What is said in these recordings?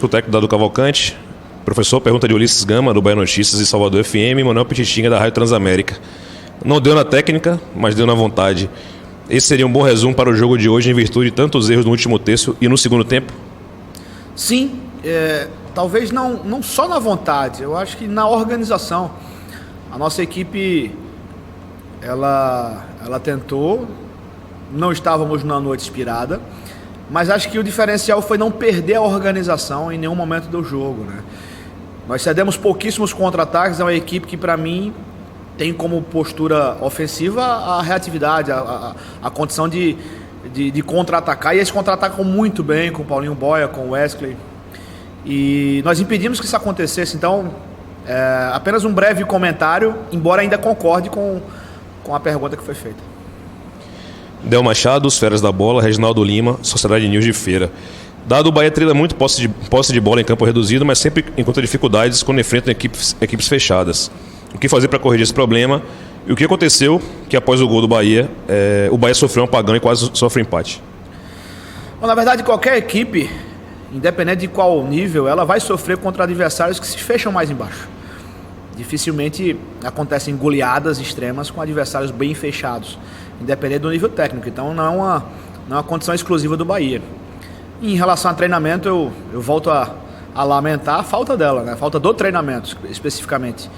O técnico Dado Cavalcante, professor, pergunta de Ulisses Gama, do Bahia Notícias e Salvador FM, e Manuel Pititinga, da Rádio Transamérica. Não deu na técnica, mas deu na vontade. Esse seria um bom resumo para o jogo de hoje, em virtude de tantos erros no último terço e no segundo tempo? Sim, talvez não só na vontade, eu acho que na organização. A nossa equipe, ela tentou, não estávamos numa noite inspirada, mas acho que o diferencial foi não perder a organização em nenhum momento do jogo, né? Nós cedemos pouquíssimos contra-ataques, é uma equipe que, para mim, tem como postura ofensiva a reatividade, a condição de contra-atacar, e eles contra-atacam muito bem com o Paulinho Boia, com o Wesley, e nós impedimos que isso acontecesse. Então, apenas um breve comentário, embora ainda concorde com a pergunta que foi feita. Del Machado, os Feras da Bola, Reginaldo Lima, Sociedade News de Feira. Dado o Bahia treina muito posse de bola em campo reduzido, mas sempre encontra dificuldades quando enfrenta equipes fechadas. O que fazer para corrigir esse problema? E o que aconteceu que após o gol do Bahia, o Bahia sofreu um apagão e quase sofre empate? Bom, na verdade, qualquer equipe, independente de qual nível, ela vai sofrer contra adversários que se fecham mais embaixo. Dificilmente acontecem goleadas extremas com adversários bem fechados, independente do nível técnico. Então não é uma condição exclusiva do Bahia. E em relação a treinamento, eu volto a lamentar a falta dela, né? A falta do treinamento, especificamente.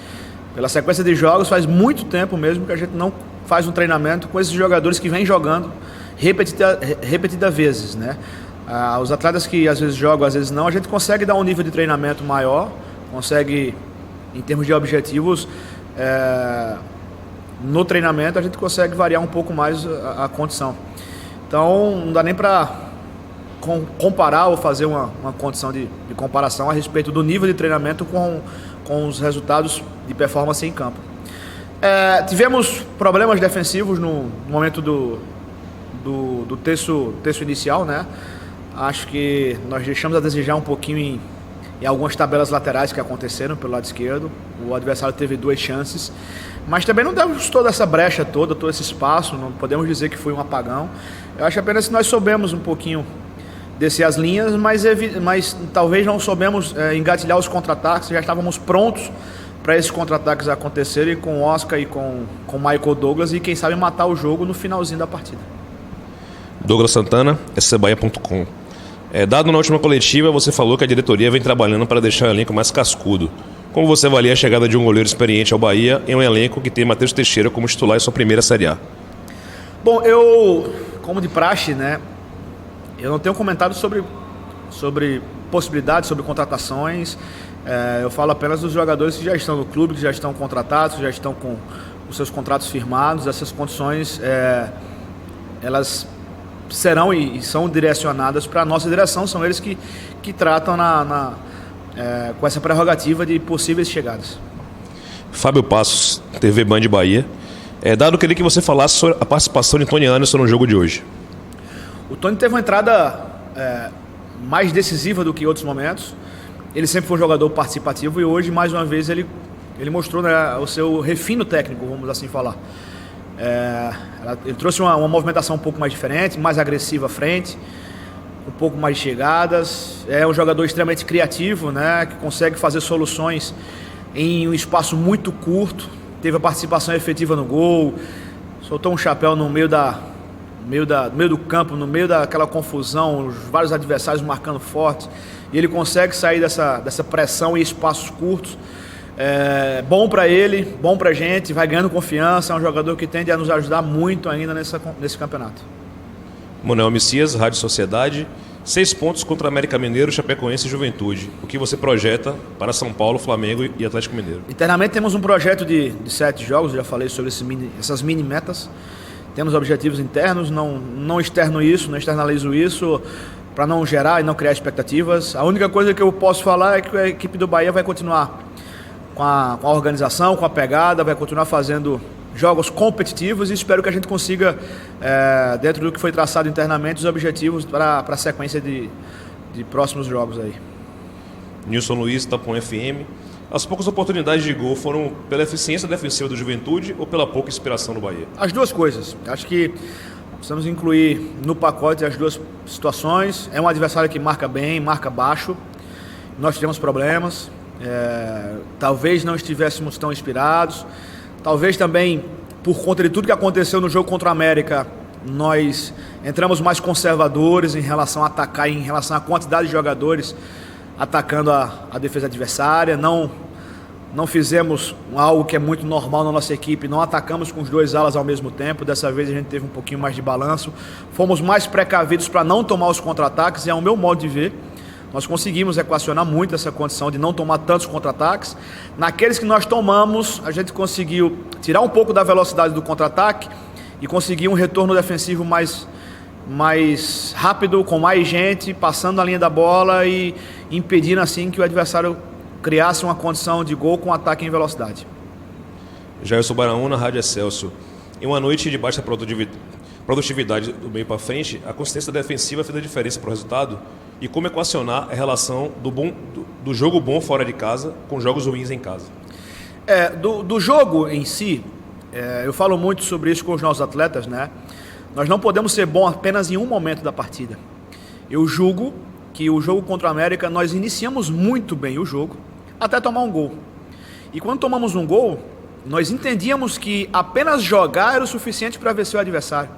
Pela sequência de jogos, faz muito tempo mesmo que a gente não faz um treinamento com esses jogadores que vêm jogando repetidas vezes, né? Os atletas que às vezes jogam, às vezes não, a gente consegue dar um nível de treinamento maior, consegue, em termos de objetivos, no treinamento a gente consegue variar um pouco mais a condição. Então não dá nem para comparar ou fazer uma condição de comparação a respeito do nível de treinamento com os resultados de performance em campo. Tivemos problemas defensivos no momento do terço inicial, né? Acho que nós deixamos a desejar um pouquinho em algumas tabelas laterais que aconteceram pelo lado esquerdo. O adversário teve 2 chances, mas também não demos toda essa brecha todo esse espaço, não podemos dizer que foi um apagão. Eu acho apenas que nós soubemos um pouquinho descer as linhas, mas talvez não soubemos engatilhar os contra-ataques. Já estávamos prontos para esses contra-ataques acontecerem com o Oscar e com o Michael Douglas, e quem sabe matar o jogo no finalzinho da partida. Douglas Santana, scbaia.com. Dado na última coletiva, você falou que a diretoria vem trabalhando para deixar o elenco mais cascudo. Como você avalia a chegada de um goleiro experiente ao Bahia em um elenco que tem Matheus Teixeira como titular em sua primeira Série A? Bom, eu, como de praxe, né, eu não tenho comentado sobre possibilidades, sobre contratações. Eu falo apenas dos jogadores que já estão no clube, que já estão contratados, que já estão com os seus contratos firmados. Essas condições, elas serão e são direcionadas para a nossa direção. São eles que tratam com essa prerrogativa de possíveis chegadas. Fábio Passos, TV Band Bahia. Dado, eu queria que você falasse sobre a participação de Tony Anderson no jogo de hoje. O Tony teve uma entrada mais decisiva do que em outros momentos. Ele sempre foi um jogador participativo e hoje, mais uma vez, ele mostrou, né, o seu refino técnico, vamos assim falar. Ele trouxe uma movimentação um pouco mais diferente, mais agressiva à frente, um pouco mais de chegadas. É um jogador extremamente criativo, né, que consegue fazer soluções em um espaço muito curto. Teve a participação efetiva no gol, soltou um chapéu no meio do campo, no meio daquela confusão, os vários adversários marcando forte, e ele consegue sair dessa pressão em espaços curtos. Bom para ele, bom para a gente, vai ganhando confiança, é um jogador que tende a nos ajudar muito ainda nesse campeonato. Manuel Messias, Rádio Sociedade. 6 pontos contra América Mineiro, Chapecoense e Juventude. O que você projeta para São Paulo, Flamengo e Atlético Mineiro? Internamente temos um projeto de 7 jogos, já falei sobre essas mini metas. Temos objetivos internos, não externo isso, não externalizo isso para não gerar e não criar expectativas. A única coisa que eu posso falar é que a equipe do Bahia vai continuar com a organização, com a pegada, vai continuar fazendo jogos competitivos, e espero que a gente consiga, dentro do que foi traçado internamente, os objetivos para a sequência de próximos jogos aí. Nilson Luiz, Tapon FM. As poucas oportunidades de gol foram pela eficiência defensiva do Juventude ou pela pouca inspiração do Bahia? As duas coisas. Acho que precisamos incluir no pacote as duas situações. É um adversário que marca bem, marca baixo. nós tivemos problemas, talvez não estivéssemos tão inspirados, talvez também por conta de tudo que aconteceu no jogo contra o América, nós entramos mais conservadores em relação a atacar, em relação à quantidade de jogadores atacando a defesa adversária, não fizemos algo que é muito normal na nossa equipe, não atacamos com os 2 alas ao mesmo tempo. Dessa vez a gente teve um pouquinho mais de balanço, fomos mais precavidos para não tomar os contra-ataques, e ao meu modo de ver, nós conseguimos equacionar muito essa condição de não tomar tantos contra-ataques. Naqueles que nós tomamos, a gente conseguiu tirar um pouco da velocidade do contra-ataque e conseguir um retorno defensivo mais rápido, com mais gente, passando a linha da bola e impedindo assim que o adversário criasse uma condição de gol com ataque em velocidade. Jailson Baraúna, Rádio Excelsior. Em uma noite de baixa produtividade do meio para frente, a consistência defensiva fez a diferença para o resultado? E como equacionar a relação do jogo bom fora de casa com jogos ruins em casa? Do jogo em si, eu falo muito sobre isso com os nossos atletas, né? Nós não podemos ser bons apenas em um momento da partida. Eu julgo que o jogo contra o América, nós iniciamos muito bem o jogo, até tomar um gol. E quando tomamos um gol, nós entendíamos que apenas jogar era o suficiente para vencer o adversário.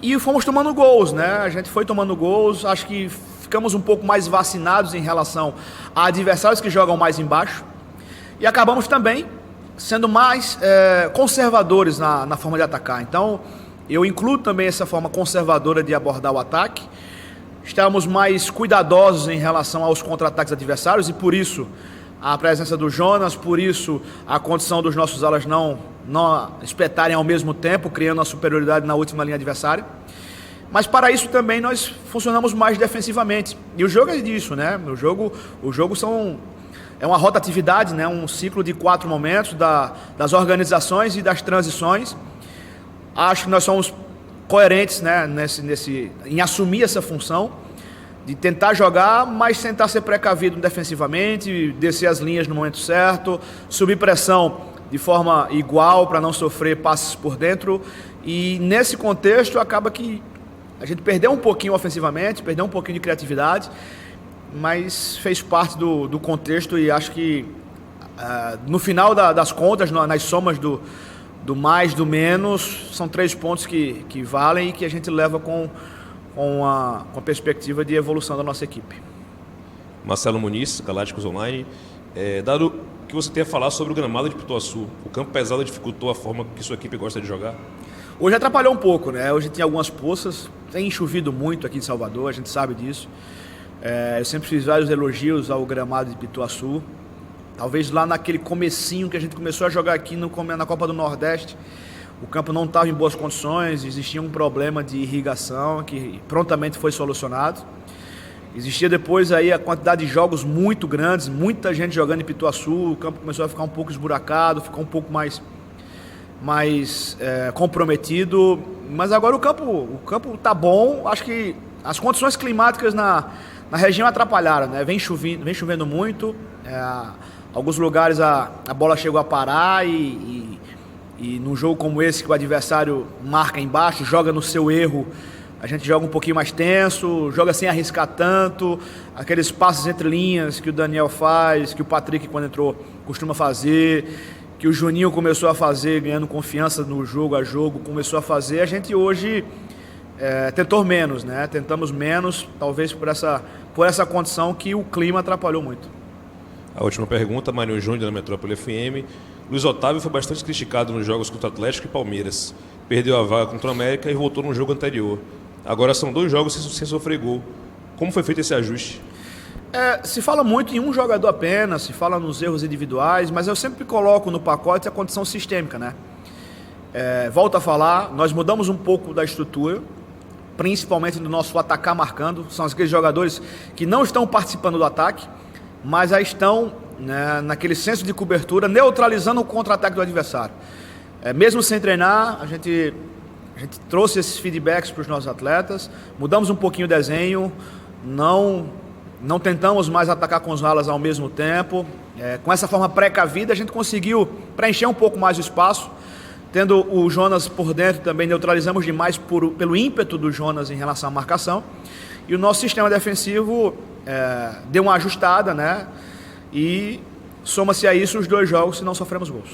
E fomos tomando gols, né? A gente foi tomando gols, acho que ficamos um pouco mais vacinados em relação a adversários que jogam mais embaixo. E acabamos também sendo mais conservadores na forma de atacar. Então, eu incluo também essa forma conservadora de abordar o ataque. Estamos mais cuidadosos em relação aos contra-ataques adversários e por isso a presença do Jonas, por isso a condição dos nossos alas não espetarem ao mesmo tempo, criando a superioridade na última linha adversária. Mas para isso também nós funcionamos mais defensivamente. E o jogo é disso, né? O jogo é uma rotatividade, né? Um ciclo de 4 momentos das organizações e das transições. Acho que nós somos coerentes, né, em assumir essa função de tentar jogar, mas tentar ser precavido defensivamente, descer as linhas no momento certo, subir pressão de forma igual para não sofrer passes por dentro. E nesse contexto acaba que a gente perdeu um pouquinho ofensivamente, perdeu um pouquinho de criatividade, mas fez parte do contexto e acho que no final das contas, nas somas do mais, do menos, são 3 pontos que valem e que a gente leva com a perspectiva de evolução da nossa equipe. Marcelo Muniz, Galácticos Online. Dado que você tem a falar sobre o gramado de Pituaçu, o campo pesado dificultou a forma que sua equipe gosta de jogar? Hoje atrapalhou um pouco, né? Hoje tem algumas poças, tem chovido muito aqui em Salvador, a gente sabe disso. Eu sempre fiz vários elogios ao gramado de Pituaçu. Talvez lá naquele comecinho que a gente começou a jogar aqui na Copa do Nordeste, o campo não estava em boas condições, existia um problema de irrigação que prontamente foi solucionado. Existia depois aí a quantidade de jogos muito grandes, muita gente jogando em Pituaçu, o campo começou a ficar um pouco esburacado, ficou um pouco mais comprometido, mas agora o campo tá bom. Acho que as condições climáticas na região atrapalharam, né? Vem chovendo muito, alguns lugares a bola chegou a parar e num jogo como esse que o adversário marca embaixo, joga no seu erro, a gente joga um pouquinho mais tenso, joga sem arriscar tanto, aqueles passes entre linhas que o Daniel faz, que o Patrick quando entrou costuma fazer, que o Juninho começou a fazer, ganhando confiança no jogo a jogo, começou a fazer. A gente hoje tentou menos, né? Tentamos menos, talvez por essa condição que o clima atrapalhou muito. A última pergunta, Mário Júnior, da Metrópole FM. Luiz Otávio foi bastante criticado nos jogos contra o Atlético e Palmeiras. Perdeu a vaga contra o América e voltou no jogo anterior. Agora são 2 jogos sem sofrer gol. Como foi feito esse ajuste? Se fala muito em um jogador apenas, se fala nos erros individuais, mas eu sempre coloco no pacote a condição sistêmica, né? Volto a falar, nós mudamos um pouco da estrutura, principalmente do nosso atacar marcando. São aqueles jogadores que não estão participando do ataque, mas já estão, né, naquele senso de cobertura, neutralizando o contra-ataque do adversário. Mesmo sem treinar, a gente trouxe esses feedbacks para os nossos atletas, mudamos um pouquinho o desenho, não tentamos mais atacar com os alas ao mesmo tempo. Com essa forma precavida, a gente conseguiu preencher um pouco mais o espaço. Tendo o Jonas por dentro também, neutralizamos demais pelo ímpeto do Jonas em relação à marcação. E o nosso sistema defensivo deu uma ajustada, né? E soma-se a isso os 2 jogos se não sofremos gols.